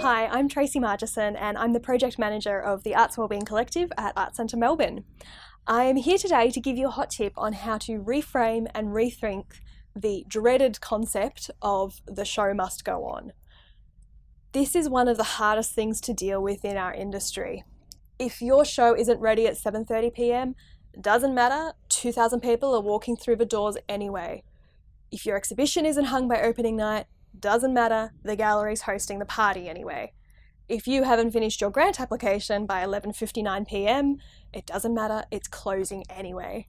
Hi, I'm Tracy Margison and I'm the Project Manager of the Arts Wellbeing Collective at Arts Centre Melbourne. I am here today to give you a hot tip on how to reframe and rethink the dreaded concept of the show must go on. This is one of the hardest things to deal with in our industry. If your show isn't ready at 7:30 p.m, doesn't matter, 2,000 people are walking through the doors anyway. If your exhibition isn't hung by opening night, doesn't matter, the gallery's hosting the party anyway. If you haven't finished your grant application by 11:59 p.m, it doesn't matter, it's closing anyway.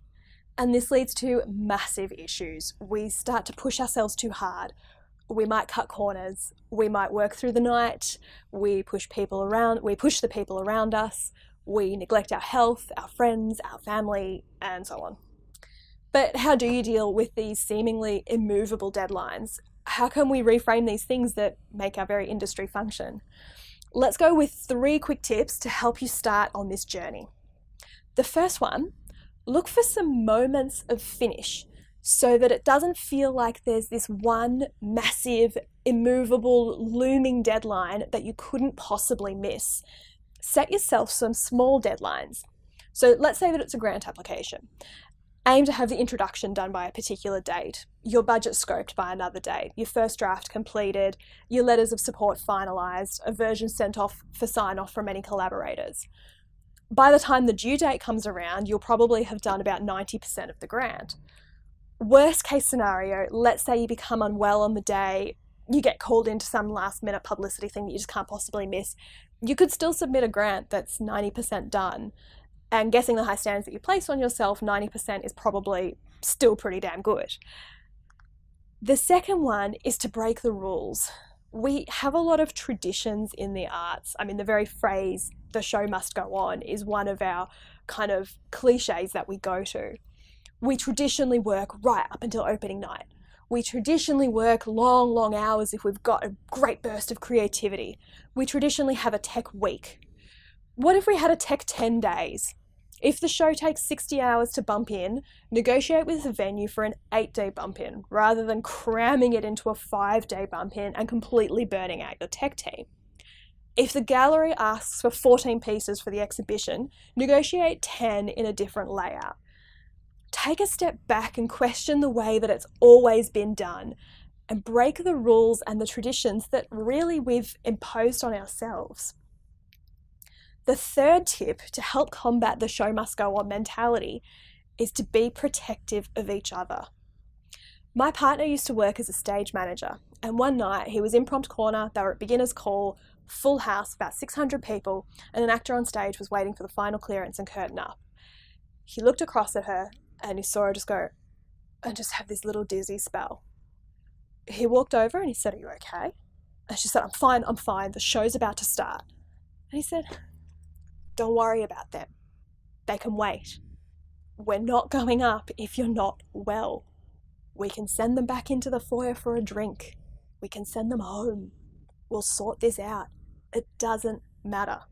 And this leads to massive issues. We start to push ourselves too hard. We might cut corners, we might work through the night, we push the people around us, we neglect our health, our friends, our family, and so on. But how do you deal with these seemingly immovable deadlines? How can we reframe these things that make our very industry function? Let's go with 3 quick tips to help you start on this journey. The first one, look for some moments of finish so that it doesn't feel like there's this one massive, immovable, looming deadline that you couldn't possibly miss. Set yourself some small deadlines. So let's say that it's a grant application. Aim to have the introduction done by a particular date, your budget scoped by another date, your first draft completed, your letters of support finalised, a version sent off for sign-off from any collaborators. By the time the due date comes around, you'll probably have done about 90% of the grant. Worst case scenario, let's say you become unwell on the day, you get called into some last-minute publicity thing that you just can't possibly miss. You could still submit a grant that's 90% done. And guessing the high standards that you place on yourself, 90% is probably still pretty damn good. The second one is to break the rules. We have a lot of traditions in the arts. I mean, the very phrase, the show must go on, is one of our kind of cliches that we go to. We traditionally work right up until opening night. We traditionally work long, long hours if we've got a great burst of creativity. We traditionally have a tech week. What if we had a tech 10 days? If the show takes 60 hours to bump in, negotiate with the venue for an 8-day bump in, rather than cramming it into a 5-day bump in and completely burning out your tech team. If the gallery asks for 14 pieces for the exhibition, negotiate 10 in a different layout. Take a step back and question the way that it's always been done, and break the rules and the traditions that really we've imposed on ourselves. The third tip to help combat the show must go on mentality is to be protective of each other. My partner used to work as a stage manager, and one night he was in prompt corner, they were at beginner's call, full house, about 600 people, and an actor on stage was waiting for the final clearance and curtain up. He looked across at her and he saw her just go and just have this little dizzy spell. He walked over and he said, "Are you okay?" And she said, I'm fine, the show's about to start." And he said, "Don't worry about them. They can wait. We're not going up if you're not well. We can send them back into the foyer for a drink. We can send them home. We'll sort this out. It doesn't matter."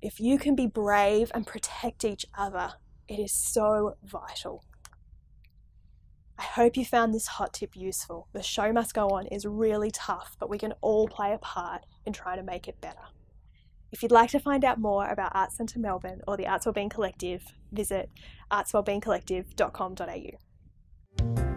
If you can be brave and protect each other, it is so vital. I hope you found this hot tip useful. The show must go on is really tough, but we can all play a part in trying to make it better. If you'd like to find out more about Arts Centre Melbourne or the Arts Wellbeing Collective, visit artswellbeingcollective.com.au.